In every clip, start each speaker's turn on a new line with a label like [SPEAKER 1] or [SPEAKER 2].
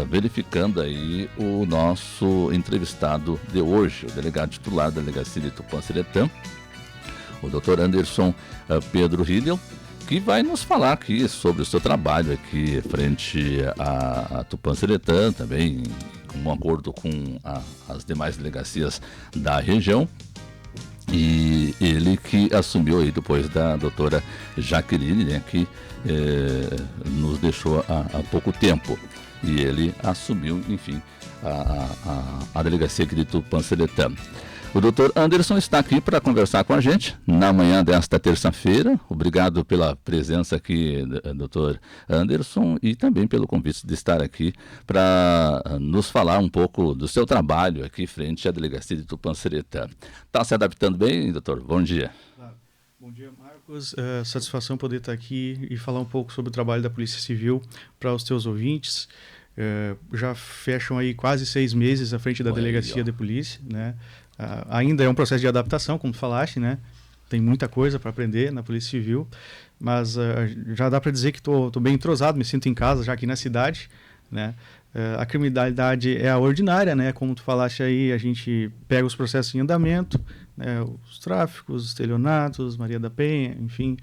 [SPEAKER 1] verificando aí o nosso entrevistado de hoje, o delegado titular da Delegacia de Tupã-Seretã, o Dr. Anderson Pedro Riedel, que vai nos falar aqui sobre o seu trabalho aqui frente a Tupã-Seretã, também em acordo com as demais delegacias da região. E ele que assumiu aí depois da doutora Jaqueline, né, que nos deixou há pouco tempo. E ele assumiu, enfim, a delegacia aqui de Tupã-Seretã. O doutor Anderson está aqui para conversar com a gente na manhã desta terça-feira. Obrigado pela presença aqui, doutor Anderson, e também pelo convite de estar aqui para nos falar um pouco do seu trabalho aqui frente à delegacia de Tupã-Seretã. Está se adaptando bem, doutor? Bom dia.
[SPEAKER 2] Claro. Bom dia, Marcos. Satisfação poder estar aqui e falar um pouco sobre o trabalho da Polícia Civil para os teus ouvintes. Já fecham aí quase 6 meses à frente da delegacia de polícia, né? Ainda é um processo de adaptação, como falaste, né? Tem muita coisa para aprender na Polícia Civil, mas já dá para dizer que estou bem entrosado, me sinto em casa já aqui na cidade, né? A criminalidade é a ordinária, né? Como tu falaste aí, a gente pega os processos em andamento, né? Os tráficos, os estelionatos, Maria da Penha, enfim,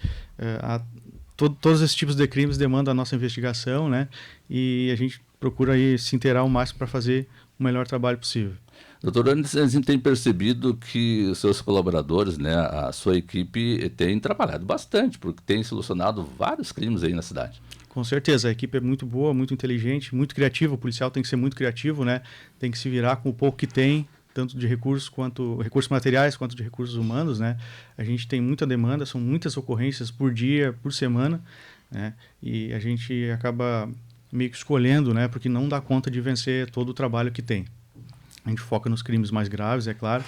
[SPEAKER 2] todos esses tipos de crimes demandam a nossa investigação, né? E a gente procura aí se inteirar ao máximo para fazer o melhor trabalho possível.
[SPEAKER 1] Doutor Anderson, a gente tem percebido que os seus colaboradores, né, a sua equipe tem trabalhado bastante, porque tem solucionado vários crimes aí na cidade.
[SPEAKER 2] Com certeza, a equipe é muito boa, muito inteligente, muito criativa. O policial tem que ser muito criativo, né? Tem que se virar com o pouco que tem, tanto de recursos materiais quanto de recursos humanos, né? A gente tem muita demanda, são muitas ocorrências por dia, por semana, né? E a gente acaba meio que escolhendo, né? Porque não dá conta de vencer todo o trabalho que tem. A gente foca nos crimes mais graves, é claro,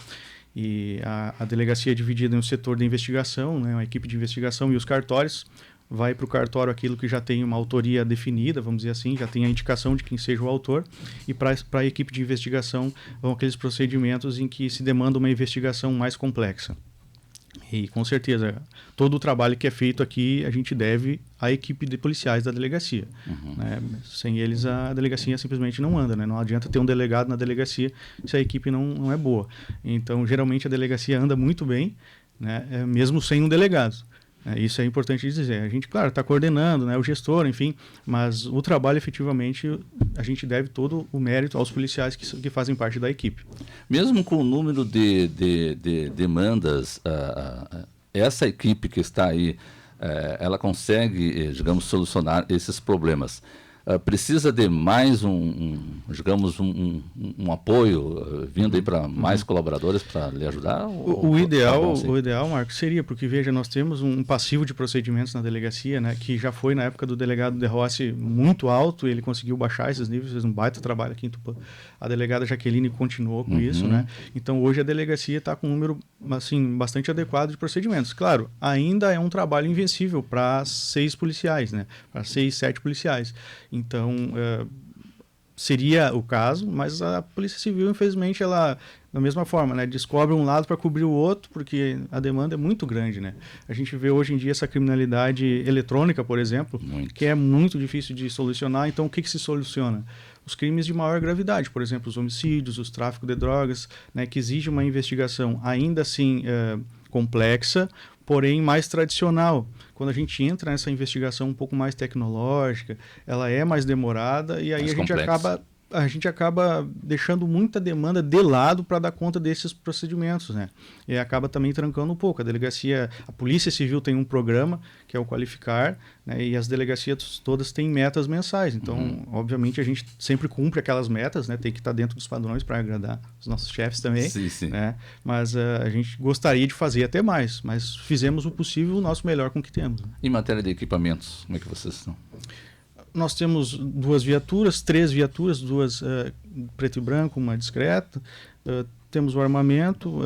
[SPEAKER 2] e a delegacia é dividida em um setor de investigação, né, uma equipe de investigação, e os cartórios. Vai para o cartório aquilo que já tem uma autoria definida, vamos dizer assim, já tem a indicação de quem seja o autor, e para a equipe de investigação vão aqueles procedimentos em que se demanda uma investigação mais complexa. E com certeza, todo o trabalho que é feito aqui a gente deve à equipe de policiais da delegacia. Né? Sem eles a delegacia simplesmente não anda, né? Não adianta ter um delegado na delegacia se a equipe não é boa. Então, geralmente a delegacia anda muito bem, né? Mesmo sem um delegado. Isso é importante dizer. A gente, claro, está coordenando, né, o gestor, enfim, mas o trabalho, efetivamente, a gente deve todo o mérito aos policiais que fazem parte da equipe.
[SPEAKER 1] Mesmo com o número de demandas, essa equipe que está aí, ela consegue, digamos, solucionar esses problemas. Precisa de mais um apoio vindo aí para mais colaboradores para lhe ajudar?
[SPEAKER 2] O ideal, Marcos, seria, porque veja, nós temos um passivo de procedimentos na delegacia, né, que já foi na época do delegado De Rossi muito alto, ele conseguiu baixar esses níveis, fez um baita trabalho aqui em Tupã. A delegada Jaqueline continuou com isso, né? Então hoje a delegacia está com um número assim, bastante adequado de procedimentos. Claro, ainda é um trabalho invencível para 6 policiais, né? Para 6, 7 policiais. Então, seria o caso, mas a Polícia Civil, infelizmente, ela, da mesma forma, né, descobre um lado para cobrir o outro, porque a demanda é muito grande, né? A gente vê hoje em dia essa criminalidade eletrônica, por exemplo, que é muito difícil de solucionar. Então, o que se soluciona? Os crimes de maior gravidade, por exemplo, os homicídios, os tráficos de drogas, né, que exigem uma investigação ainda assim complexa, porém mais tradicional. Quando a gente entra nessa investigação um pouco mais tecnológica, ela é mais demorada e aí a gente acaba deixando muita demanda de lado para dar conta desses procedimentos, né? E acaba também trancando um pouco. A Polícia Civil tem um programa, que é o Qualificar, né? E as delegacias todas têm metas mensais. Então, obviamente, a gente sempre cumpre aquelas metas, né? Tem que estar dentro dos padrões para agradar os nossos chefes também.
[SPEAKER 1] Sim.
[SPEAKER 2] Né? Mas a gente gostaria de fazer até mais, mas fizemos o possível, o nosso melhor com o que temos.
[SPEAKER 1] Em matéria de equipamentos, como é que vocês estão?
[SPEAKER 2] Nós temos 2 viaturas, 3 viaturas, 2 preto e branco, uma discreta. Temos o armamento.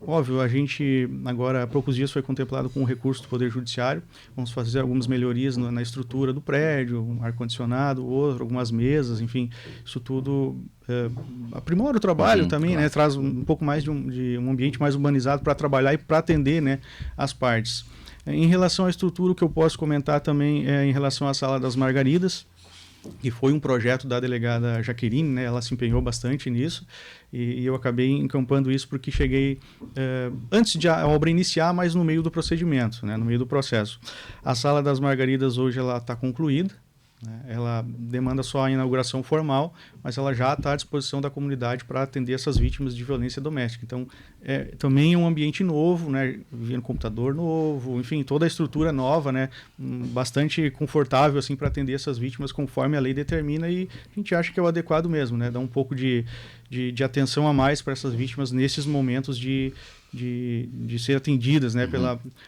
[SPEAKER 2] Óbvio, a gente agora há poucos dias foi contemplado com o recurso do Poder Judiciário. Vamos fazer algumas melhorias na estrutura do prédio, um ar-condicionado, algumas mesas, enfim. Isso tudo aprimora o trabalho também, claro. Né? Traz um pouco mais de um ambiente mais urbanizado para trabalhar e para atender, né, as partes. Em relação à estrutura, o que eu posso comentar também é em relação à Sala das Margaridas. que foi um projeto da delegada Jaqueline, né? Ela se empenhou bastante nisso e eu acabei encampando isso porque cheguei antes de a obra iniciar, mas no meio do procedimento, né? No meio do processo. A Sala das Margaridas hoje ela está concluída, né? Ela demanda só a inauguração formal, mas ela já está à disposição da comunidade para atender essas vítimas de violência doméstica. Então, também é um ambiente novo, né? Vendo computador novo, enfim, toda a estrutura nova, né? Bastante confortável assim, para atender essas vítimas conforme a lei determina, e a gente acha que é o adequado mesmo, né? Dá um pouco de atenção a mais para essas vítimas nesses momentos de ser atendidas, né,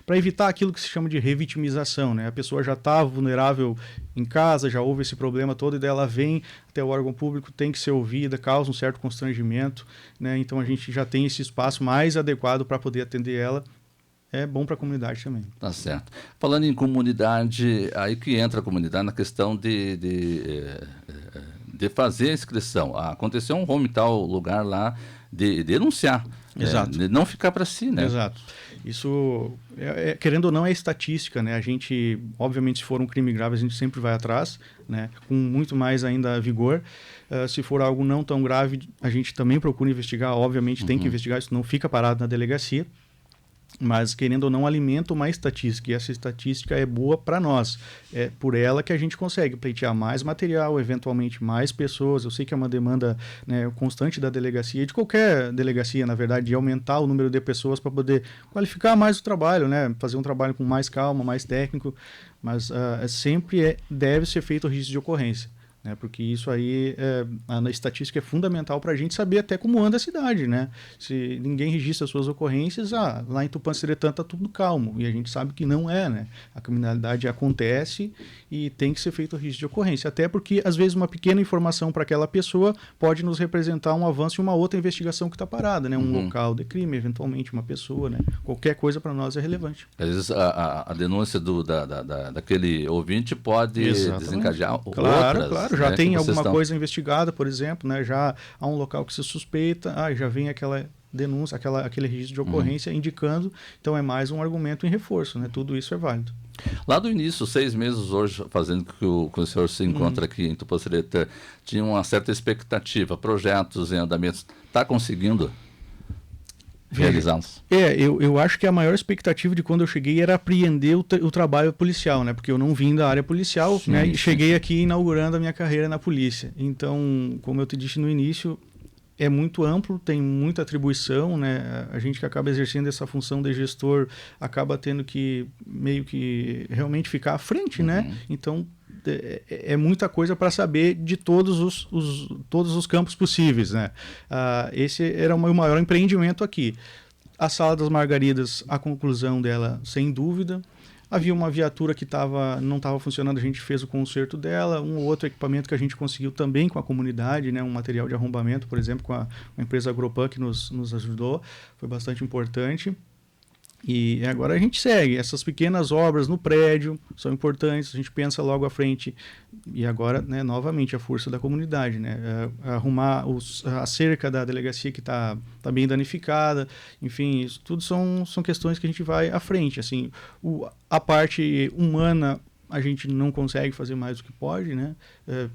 [SPEAKER 2] para evitar aquilo que se chama de revitimização, né? A pessoa já está vulnerável em casa, já houve esse problema todo, e daí ela vem até o órgão público, tem que ser ouvida, causa um certo constrangimento, né? Então a gente já tem esse espaço mais adequado para poder atender ela. É bom para a comunidade também.
[SPEAKER 1] Tá certo. Falando em comunidade, aí que entra a comunidade na questão de fazer a inscrição. Aconteceu um home em tal lugar lá, de denunciar.
[SPEAKER 2] Exato.
[SPEAKER 1] De não ficar para si, né?
[SPEAKER 2] Exato. Isso, querendo ou não, é estatística, né? A gente, obviamente, se for um crime grave, a gente sempre vai atrás, né? Com muito mais ainda vigor. Se for algo não tão grave, a gente também procura investigar. Obviamente, tem que investigar, isso não fica parado na delegacia. Mas, querendo ou não, alimenta uma estatística, e essa estatística é boa para nós. É por ela que a gente consegue pleitear mais material, eventualmente mais pessoas. Eu sei que é uma demanda, né, constante da delegacia, de qualquer delegacia, na verdade, de aumentar o número de pessoas para poder qualificar mais o trabalho, né, fazer um trabalho com mais calma, mais técnico, mas sempre deve ser feito o registro de ocorrência. Né, porque isso aí, a estatística é fundamental para a gente saber até como anda a cidade, né? Se ninguém registra as suas ocorrências, lá em Tupã-Seretã está tudo calmo, e a gente sabe que não é, né? A criminalidade acontece e tem que ser feito o registro de ocorrência, até porque às vezes uma pequena informação para aquela pessoa pode nos representar um avanço em uma outra investigação que está parada, né? Um local de crime, eventualmente uma pessoa, né? Qualquer coisa para nós é relevante.
[SPEAKER 1] Às vezes a denúncia daquele ouvinte pode desencadear outras.
[SPEAKER 2] Claro. Já tem alguma coisa investigada, por exemplo, né? Já há um local que se suspeita, já vem aquela denúncia, aquele registro de ocorrência indicando, então é mais um argumento em reforço, né? Tudo isso é válido.
[SPEAKER 1] Lá do início, 6 meses hoje, fazendo que o senhor se encontra aqui em Tupã-Seretã, tinha uma certa expectativa, projetos em andamentos, está conseguindo realizá-los?
[SPEAKER 2] Eu acho que a maior expectativa de quando eu cheguei era apreender o trabalho policial, né? Porque eu não vim da área policial, né? E cheguei aqui inaugurando a minha carreira na polícia. Então, como eu te disse no início, é muito amplo, tem muita atribuição, né? A gente que acaba exercendo essa função de gestor acaba tendo que meio que realmente ficar à frente, né? Então, é muita coisa para saber de todos os campos possíveis, né? Esse era o meu maior empreendimento aqui. A Sala das Margaridas, a conclusão dela, sem dúvida. Havia uma viatura que não estava funcionando, a gente fez o conserto dela. Um ou outro equipamento que a gente conseguiu também com a comunidade, né? Um material de arrombamento, por exemplo, com a empresa Agropan, que nos ajudou. Foi bastante importante. E agora a gente segue. Essas pequenas obras no prédio são importantes, a gente pensa logo à frente. E agora, né, novamente, a força da comunidade, né? Arrumar a cerca da delegacia que está bem danificada. Enfim, isso tudo são questões que a gente vai à frente. Assim, a parte humana, a gente não consegue fazer mais do que pode, né?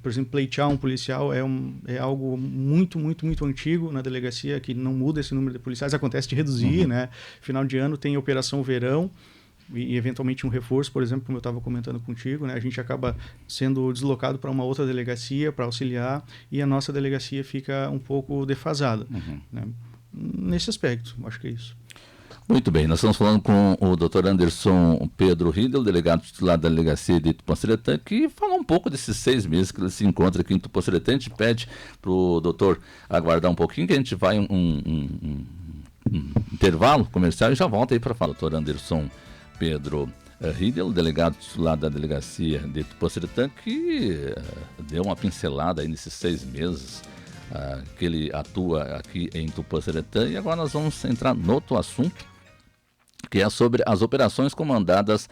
[SPEAKER 2] Por exemplo, pleitear um policial é algo muito, muito, muito antigo na delegacia, que não muda esse número de policiais, acontece de reduzir, né? Final de ano tem Operação Verão e eventualmente um reforço, por exemplo, como eu estava comentando contigo, né? A gente acaba sendo deslocado para uma outra delegacia para auxiliar, e a nossa delegacia fica um pouco defasada, né? Nesse aspecto, acho que é isso.
[SPEAKER 1] Muito bem, nós estamos falando com o Dr. Anderson Pedro Riedel, delegado titular da delegacia de Tupã-Seretã, que falou um pouco desses 6 meses que ele se encontra aqui em Tupã-Seretã. A gente pede para o doutor aguardar um pouquinho, que a gente vai um intervalo comercial e já volta aí para falar. Dr. Anderson Pedro Riedel, delegado titular da delegacia de Tupã-Seretã, que deu uma pincelada aí nesses 6 meses que ele atua aqui em Tupã-Seretã. E agora nós vamos entrar no outro assunto, que é sobre as operações comandadas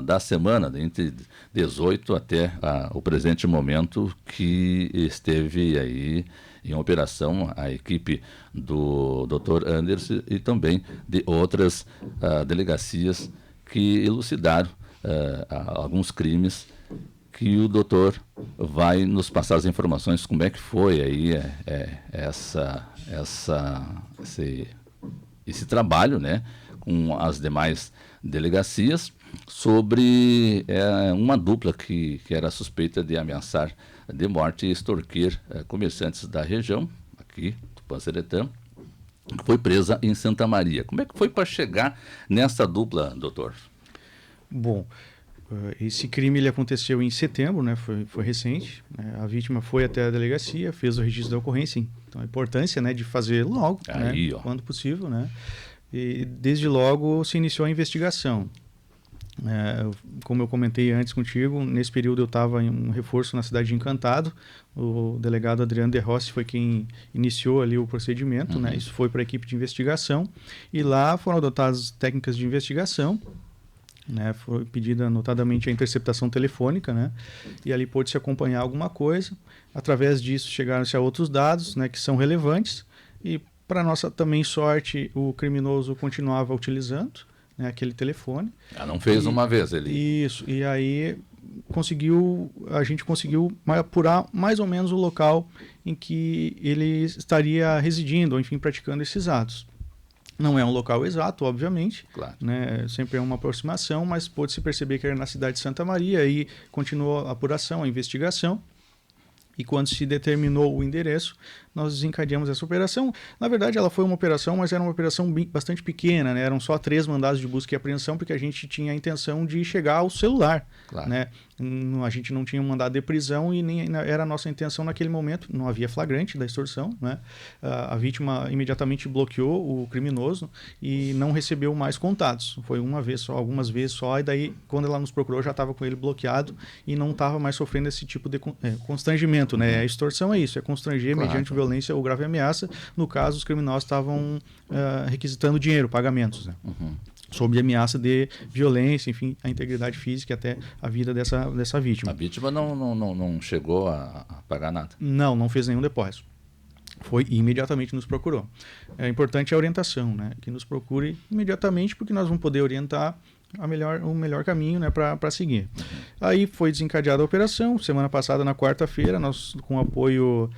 [SPEAKER 1] da semana, entre 18 até o presente momento, que esteve aí em operação a equipe do Dr. Anderson e também de outras delegacias que elucidaram alguns crimes que o doutor vai nos passar as informações, como é que foi aí esse trabalho, né, com as demais delegacias, sobre uma dupla que era suspeita de ameaçar de morte e extorquir comerciantes da região, aqui, Tupã-Seretã, foi presa em Santa Maria. Como é que foi para chegar nessa dupla, doutor?
[SPEAKER 2] Bom, esse crime ele aconteceu em setembro, né? Foi recente. Né? A vítima foi até a delegacia, fez o registro da ocorrência. Então, a importância, né, de fazer logo,
[SPEAKER 1] aí,
[SPEAKER 2] né, quando possível, né? E desde logo se iniciou a investigação. Como eu comentei antes contigo, nesse período eu estava em um reforço na cidade de Encantado. O delegado Adriano De Rossi foi quem iniciou ali o procedimento, né? Isso foi para a equipe de investigação e lá foram adotadas técnicas de investigação, né? Foi pedida notadamente a interceptação telefônica, né? E ali pôde-se acompanhar alguma coisa. Através disso chegaram-se a outros dados, né, que são relevantes e, para nossa também sorte, o criminoso continuava utilizando, né, aquele telefone.
[SPEAKER 1] Não fez uma vez ele.
[SPEAKER 2] Isso, e aí a gente conseguiu apurar mais ou menos o local em que ele estaria residindo, ou enfim, praticando esses atos. Não é um local exato, obviamente,
[SPEAKER 1] claro,
[SPEAKER 2] né? Sempre é uma aproximação, mas pôde-se perceber que era na cidade de Santa Maria, e continuou a apuração, a investigação. E quando se determinou o endereço, nós desencadeamos essa operação. Na verdade, ela foi uma operação, mas era uma operação bastante pequena, né? Eram só 3 mandados de busca e apreensão, porque a gente tinha a intenção de chegar ao celular.
[SPEAKER 1] Claro.
[SPEAKER 2] Né? A gente não tinha um mandado de prisão e nem era a nossa intenção naquele momento. Não havia flagrante da extorsão, né? A vítima imediatamente bloqueou o criminoso e não recebeu mais contatos. Foi uma vez só, algumas vezes só, e daí, quando ela nos procurou, já estava com ele bloqueado e não estava mais sofrendo esse tipo de constrangimento. Né? A extorsão é isso, é constranger, claro, mediante violência ou grave ameaça. No caso, os criminosos estavam requisitando dinheiro, pagamentos, né? Sob ameaça de violência, enfim, a integridade física e até a vida dessa vítima.
[SPEAKER 1] A vítima não chegou a pagar nada?
[SPEAKER 2] Não fez nenhum depósito. Foi e imediatamente nos procurou. É importante a orientação, né? Que nos procure imediatamente, porque nós vamos poder orientar o melhor caminho, né, para seguir. Aí foi desencadeada a operação. Semana passada, na quarta-feira, nós, com o apoio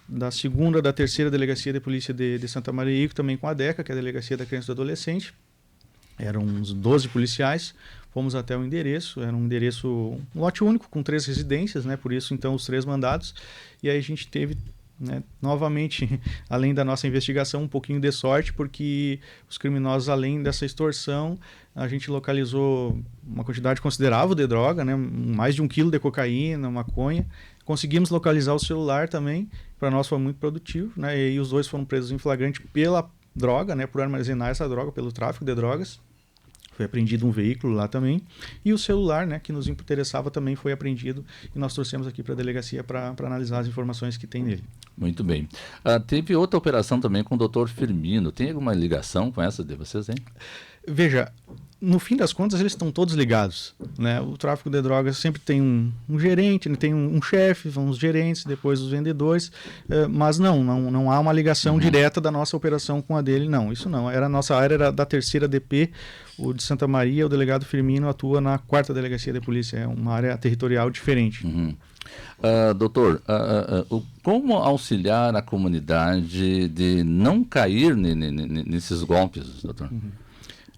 [SPEAKER 2] da 2ª, da 3ª Delegacia de Polícia de Santa Maria, também com a DECA, que é a Delegacia da Criança e do Adolescente. Eram uns 12 policiais, fomos até o endereço, era um endereço, um lote único, com 3 residências, né, por isso então os 3 mandados, e aí a gente teve, né, novamente, além da nossa investigação, um pouquinho de sorte, porque os criminosos, além dessa extorsão, a gente localizou uma quantidade considerável de droga, né, mais de 1 quilo de cocaína, maconha. Conseguimos localizar o celular também, para nós foi muito produtivo, né, e os 2 foram presos em flagrante pela droga, né, por armazenar essa droga, pelo tráfico de drogas. Foi apreendido um veículo lá também. E o celular, né, que nos interessava, também foi apreendido. E nós trouxemos aqui para a delegacia para analisar as informações que tem nele.
[SPEAKER 1] Muito bem. Teve outra operação também com o doutor Firmino. Tem alguma ligação com essa de vocês, hein?
[SPEAKER 2] Veja, no fim das contas, eles estão todos ligados, né? O tráfico de drogas sempre tem um gerente, tem um chefe, vão os gerentes, depois os vendedores, mas não há uma ligação direta da nossa operação com a dele, não. Isso não. A nossa área era da 3ª DP, o de Santa Maria, o delegado Firmino atua na 4ª Delegacia de Polícia, é uma área territorial diferente.
[SPEAKER 1] Doutor, como auxiliar a comunidade de não cair nesses golpes, doutor?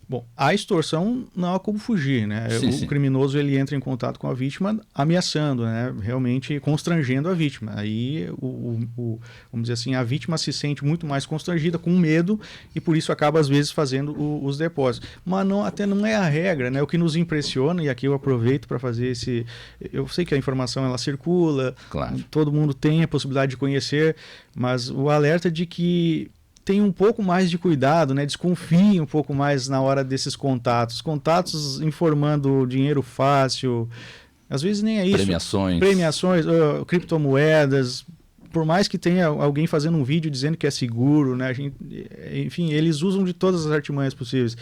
[SPEAKER 2] Bom, a extorsão não há como fugir, né? O criminoso ele entra em contato com a vítima ameaçando, né? Realmente constrangendo a vítima. Aí, vamos dizer assim, a vítima se sente muito mais constrangida, com medo, e por isso acaba às vezes fazendo os depósitos. Mas até não é a regra, né? O que nos impressiona, e aqui eu aproveito para fazer esse... Eu sei que a informação ela circula,
[SPEAKER 1] claro,
[SPEAKER 2] todo mundo tem a possibilidade de conhecer, mas o alerta de que tem um pouco mais de cuidado, né? Desconfie um pouco mais na hora desses contatos. Contatos informando dinheiro fácil, às vezes nem é isso.
[SPEAKER 1] Premiações,
[SPEAKER 2] criptomoedas, por mais que tenha alguém fazendo um vídeo dizendo que é seguro, né? Enfim, eles usam de todas as artimanhas possíveis.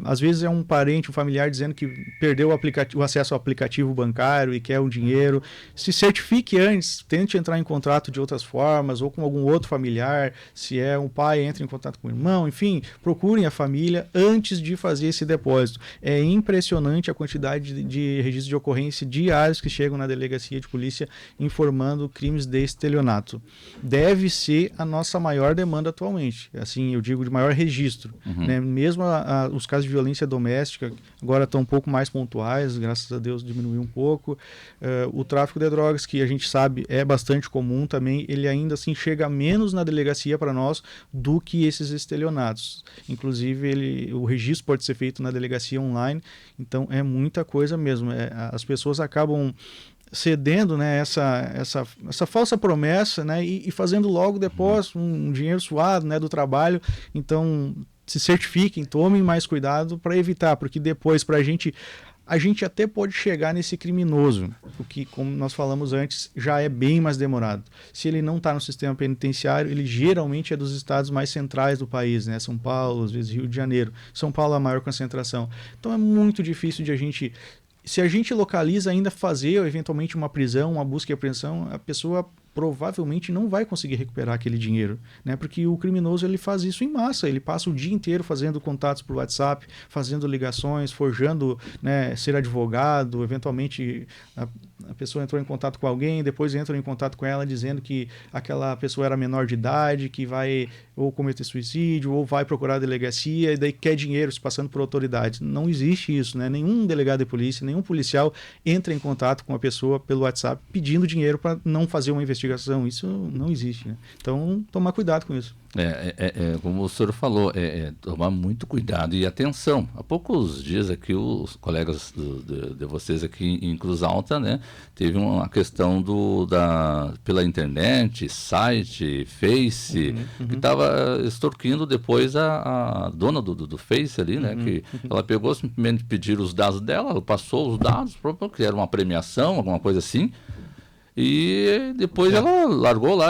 [SPEAKER 2] Às vezes é um parente, um familiar dizendo que perdeu o acesso ao aplicativo bancário e quer o dinheiro. Se certifique antes, tente entrar em contato de outras formas ou com algum outro familiar. Se é um pai, entre em contato com o irmão. Enfim, procurem a família antes de fazer esse depósito. É impressionante a quantidade de registros de ocorrência diários que chegam na delegacia de polícia informando crimes de estelionato. Deve ser a nossa maior demanda atualmente. Assim, eu digo de maior registro. Né? Mesmo os casos de violência doméstica agora estão um pouco mais pontuais, graças a Deus diminuiu um pouco. O tráfico de drogas, que a gente sabe é bastante comum também, ele ainda assim chega menos na delegacia para nós do que esses estelionatos. Inclusive, o registro pode ser feito na delegacia online, então é muita coisa mesmo. As pessoas acabam cedendo, né, essa falsa promessa, né, e fazendo logo depois um dinheiro suado, né, do trabalho. Então, se certifiquem, tomem mais cuidado para evitar, porque depois a gente até pode chegar nesse criminoso, o que, como nós falamos antes, já é bem mais demorado. Se ele não está no sistema penitenciário, ele geralmente é dos estados mais centrais do país, né? São Paulo, às vezes Rio de Janeiro. São Paulo é a maior concentração. Então é muito difícil de a gente... Se a gente localiza, ainda fazer eventualmente uma prisão, uma busca e apreensão, a pessoa provavelmente não vai conseguir recuperar aquele dinheiro, né? Porque o criminoso ele faz isso em massa, ele passa o dia inteiro fazendo contatos por WhatsApp, fazendo ligações, forjando, né, ser advogado, eventualmente a pessoa entrou em contato com alguém, depois entra em contato com ela dizendo que aquela pessoa era menor de idade, que vai ou cometer suicídio, ou vai procurar a delegacia, e daí quer dinheiro se passando por autoridades. Não existe isso, né? Nenhum delegado de polícia, nenhum policial entra em contato com a pessoa pelo WhatsApp pedindo dinheiro para não fazer uma investigação. Isso não existe, né? Então, tomar cuidado com isso.
[SPEAKER 1] Como o senhor falou, tomar muito cuidado e atenção. Há poucos dias aqui, os colegas de vocês aqui em Cruz Alta, né, teve uma questão pela internet, site, Face, que estava extorquindo depois a dona do Face ali, né, que ela pegou simplesmente pedir os dados dela, ela passou os dados, que era uma premiação, alguma coisa assim. E depois ela largou lá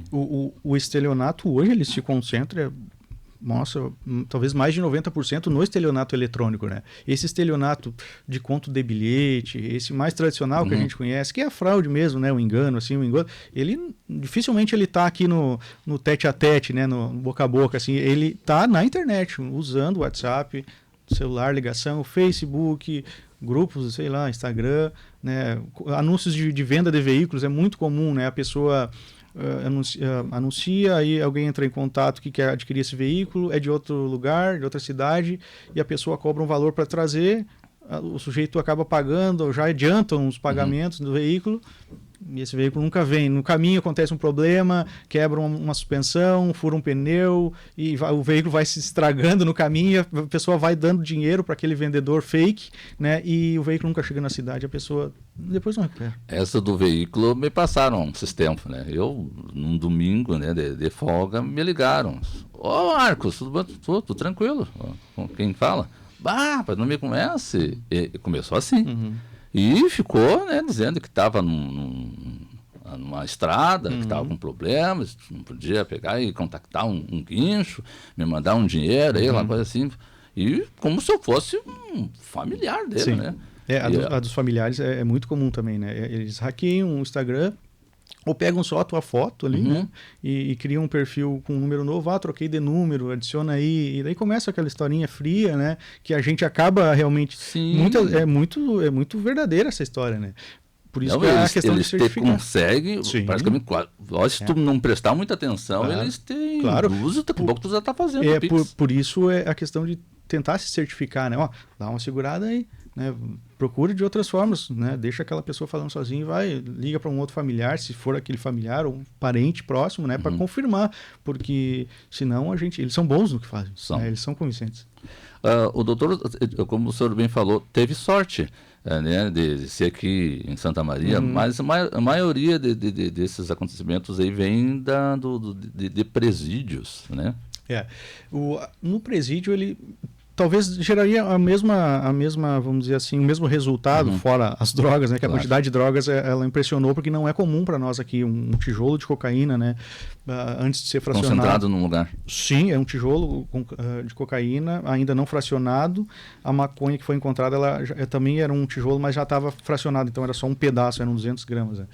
[SPEAKER 2] O estelionato hoje ele se concentra, talvez mais de 90% no estelionato eletrônico, né? Esse estelionato de conto de bilhete, esse mais tradicional que a gente conhece, que é a fraude mesmo, né? O engano, ele dificilmente ele tá aqui no tete a tete, né? No boca a boca, assim, ele tá na internet, usando o WhatsApp, celular, ligação, Facebook, grupos, sei lá, Instagram, né? Anúncios de venda de veículos é muito comum, né? A pessoa anuncia, aí alguém entra em contato que quer adquirir esse veículo, é de outro lugar, de outra cidade, e a pessoa cobra um valor para trazer, o sujeito acaba pagando, já adiantam os pagamentos do veículo, e esse veículo nunca vem. No caminho acontece um problema, quebra uma suspensão, fura um pneu, e o veículo vai se estragando no caminho, e a pessoa vai dando dinheiro para aquele vendedor fake, né? E o veículo nunca chega na cidade, a pessoa depois não recupera.
[SPEAKER 1] Essa do veículo me passaram esses tempos, né? Eu, num domingo, né, de folga, me ligaram. Ô, Marcos, tudo tranquilo? Quem fala? Mas não me conhece? E começou assim. E ficou, né, dizendo que estava numa estrada, que estava com problemas, não podia pegar e contactar um guincho, me mandar um dinheiro, aí, uma coisa assim. E como se eu fosse um familiar dele,
[SPEAKER 2] Sim.
[SPEAKER 1] né?
[SPEAKER 2] A dos familiares é muito comum também, né? Eles hackeiam o Instagram, ou pegam só a tua foto ali, né? E criam um perfil com um número novo, troquei de número, adiciona aí, e daí começa aquela historinha fria, né? Que a gente acaba realmente... É muito verdadeira essa história, né? Por isso que a questão de certificar.
[SPEAKER 1] Eles conseguem, praticamente, se tu não prestar muita atenção, eles têm uso, daqui a pouco tu já está fazendo.
[SPEAKER 2] Por isso é a questão de tentar se certificar, né? Dá uma segurada aí, né? Procure de outras formas, né? Deixa aquela pessoa falando sozinha e liga para um outro familiar, se for aquele familiar ou um parente próximo, né? Para confirmar, porque senão eles são bons no que fazem, né? Eles são convincentes.
[SPEAKER 1] O doutor, como o senhor bem falou, teve sorte, né, de ser aqui em Santa Maria, mas a maioria desses acontecimentos aí vem de presídios, né?
[SPEAKER 2] No presídio talvez geraria a mesma, vamos dizer assim, o mesmo resultado, fora as drogas, né? Que a quantidade de drogas, ela impressionou, porque não é comum para nós aqui um tijolo de cocaína, né? Antes de ser fracionado.
[SPEAKER 1] Concentrado num lugar.
[SPEAKER 2] Sim, é um tijolo de cocaína, ainda não fracionado. A maconha que foi encontrada, também era um tijolo, mas já estava fracionado, então era só um pedaço, eram 200 gramas. Né?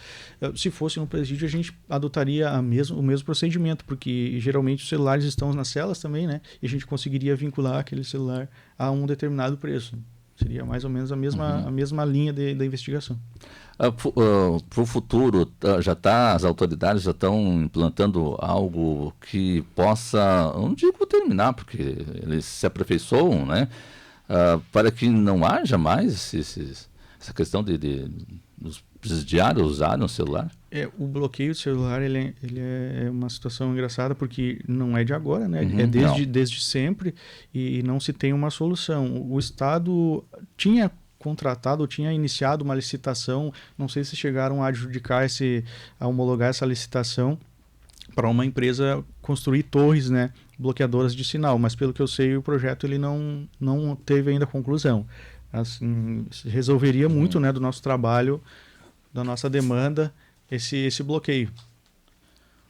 [SPEAKER 2] Se fosse no presídio, a gente adotaria o mesmo procedimento, porque geralmente os celulares estão nas celas também, né? E a gente conseguiria vincular aquele celular a um determinado preço. Seria mais ou menos a mesma linha da investigação.
[SPEAKER 1] Para o futuro, as autoridades já estão implantando algo que possa, não digo terminar, porque eles se aperfeiçoam, né? Para que não haja mais essa questão dos presidiários usarem o celular.
[SPEAKER 2] O bloqueio do celular ele é uma situação engraçada, porque não é de agora, né? É desde sempre, e não se tem uma solução. O Estado tinha contratado, tinha iniciado uma licitação, não sei se chegaram a adjudicar a homologar essa licitação para uma empresa construir torres, né, bloqueadoras de sinal, mas pelo que eu sei, o projeto ele não teve ainda conclusão. Assim, resolveria muito, né, do nosso trabalho, da nossa demanda, esse bloqueio.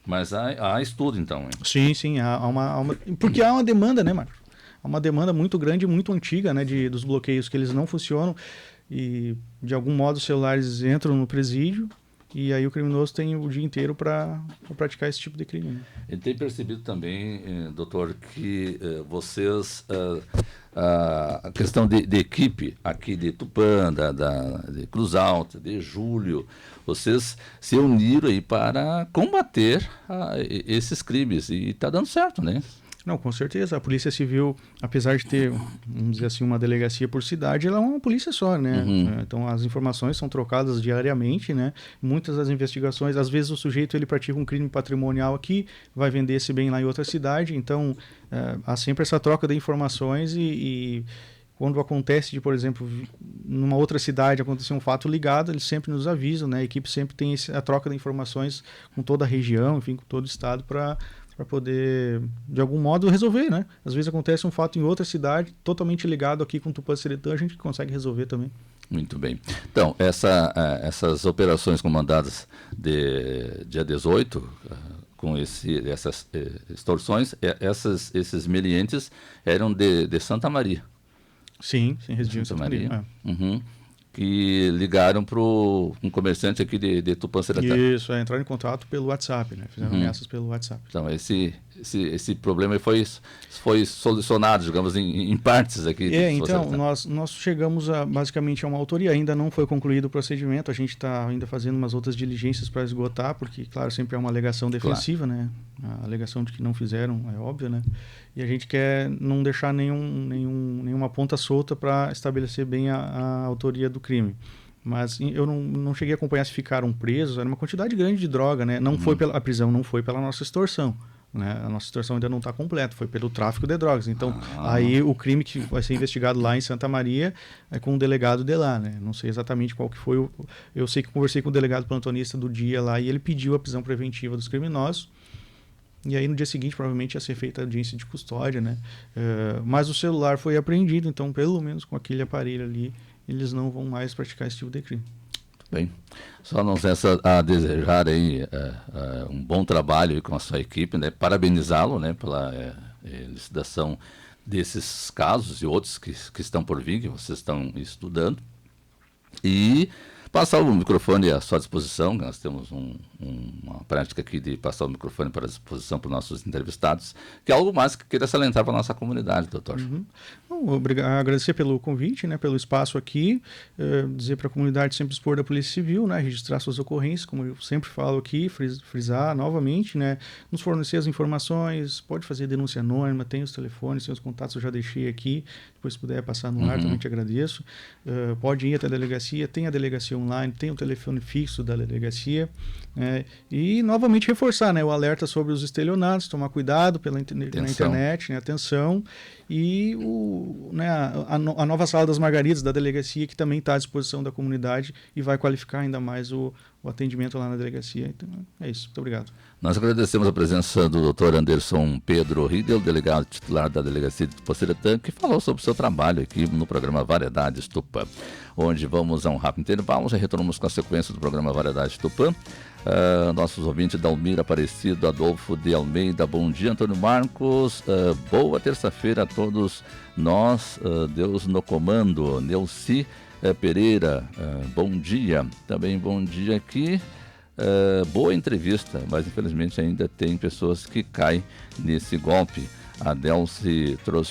[SPEAKER 1] Mas há estudo, então, hein?
[SPEAKER 2] Sim, porque há uma demanda, né, Marcos? Há uma demanda muito grande, muito antiga, né, dos bloqueios, que eles não funcionam, e de algum modo os celulares entram no presídio, e aí o criminoso tem o dia inteiro para praticar esse tipo de crime. Né?
[SPEAKER 1] Ele tem percebido também, doutor, que vocês, a questão de equipe aqui de Tupã, de Cruz Alta, de Júlio, vocês se uniram aí para combater esses crimes, e está dando certo, né?
[SPEAKER 2] Não, com certeza. A Polícia Civil, apesar de ter, vamos dizer assim, uma delegacia por cidade, ela é uma polícia só, né? Então, as informações são trocadas diariamente, né? Muitas das investigações, às vezes o sujeito ele pratica um crime patrimonial aqui, vai vender esse bem lá em outra cidade, então há sempre essa troca de informações e quando acontece por exemplo, numa outra cidade acontecer um fato ligado, eles sempre nos avisam, né? A equipe sempre tem a troca de informações com toda a região, enfim, com todo o estado para poder, de algum modo, resolver, né? Às vezes acontece um fato em outra cidade, totalmente ligado aqui com Tupã-Seretã, a gente consegue resolver também.
[SPEAKER 1] Muito bem. Então, essas operações comandadas dia 18, com essas extorsões, esses meliantes eram de Santa Maria.
[SPEAKER 2] Sim, residiam em Santa Maria.
[SPEAKER 1] Que ligaram para um comerciante aqui de Tupã-Seretã.
[SPEAKER 2] Isso, entraram em contato pelo WhatsApp, né? Fizeram ameaças pelo WhatsApp.
[SPEAKER 1] Então, esse problema foi solucionado, digamos, em partes aqui.
[SPEAKER 2] Então, nós chegamos basicamente a uma autoria, ainda não foi concluído o procedimento, a gente está ainda fazendo umas outras diligências para esgotar, porque, claro, sempre é uma alegação defensiva, né? A alegação de que não fizeram é óbvia, né? E a gente quer não deixar nenhuma ponta solta para estabelecer bem a autoria do crime. Mas eu não cheguei a acompanhar se ficaram presos, era uma quantidade grande de droga, né? Não foi a prisão não foi pela nossa extorsão. Né? A nossa extorsão ainda não está completa, foi pelo tráfico de drogas. Então, aí o crime que vai ser investigado lá em Santa Maria é com o delegado de lá, né? Não sei exatamente qual que foi. Eu sei que conversei com o delegado plantonista do dia lá e ele pediu a prisão preventiva dos criminosos. E aí no dia seguinte provavelmente ia ser feita a audiência de custódia, né? Mas o celular foi apreendido, então pelo menos com aquele aparelho ali eles não vão mais praticar esse tipo de crime.
[SPEAKER 1] Bem, só nos resta a desejar aí um bom trabalho aí com a sua equipe, né? Parabenizá-lo, né, pela elucidação desses casos e outros que estão por vir, que vocês estão estudando, e passar o microfone à sua disposição. Nós temos uma prática aqui de passar o microfone para a disposição para os nossos entrevistados, que é algo mais que queira salientar para a nossa comunidade, doutor.
[SPEAKER 2] Agradecer pelo convite, né, pelo espaço aqui, dizer para a comunidade sempre expor da Polícia Civil, né, registrar suas ocorrências, como eu sempre falo aqui, frisar novamente, né, nos fornecer as informações, pode fazer denúncia anônima, tem os telefones, tem os contatos, eu já deixei aqui, depois se puder passar no ar, também te agradeço. Pode ir até a delegacia, tem a delegacia online, tem o telefone fixo da delegacia, e novamente reforçar, né, o alerta sobre os estelionatos, tomar cuidado na internet, né, atenção, e a nova Sala das Margaridas da delegacia, que também está à disposição da comunidade e vai qualificar ainda mais o atendimento lá na delegacia. Então, é isso. Muito obrigado.
[SPEAKER 1] Nós agradecemos a presença do Dr. Anderson Pedro Riedel, delegado titular da Delegacia de Tupã-Seretã, que falou sobre o seu trabalho aqui no programa Variedades Tupã, onde vamos a um rápido intervalo, já retornamos com a sequência do programa Variedades Tupã. Nossos ouvintes Dalmir Aparecido, Adolfo de Almeida, bom dia, Antônio Marcos, boa terça-feira a todos nós, Deus no comando. Neuci Pereira, bom dia, também bom dia aqui. Boa entrevista, mas infelizmente ainda tem pessoas que caem nesse golpe. A Delci trouxe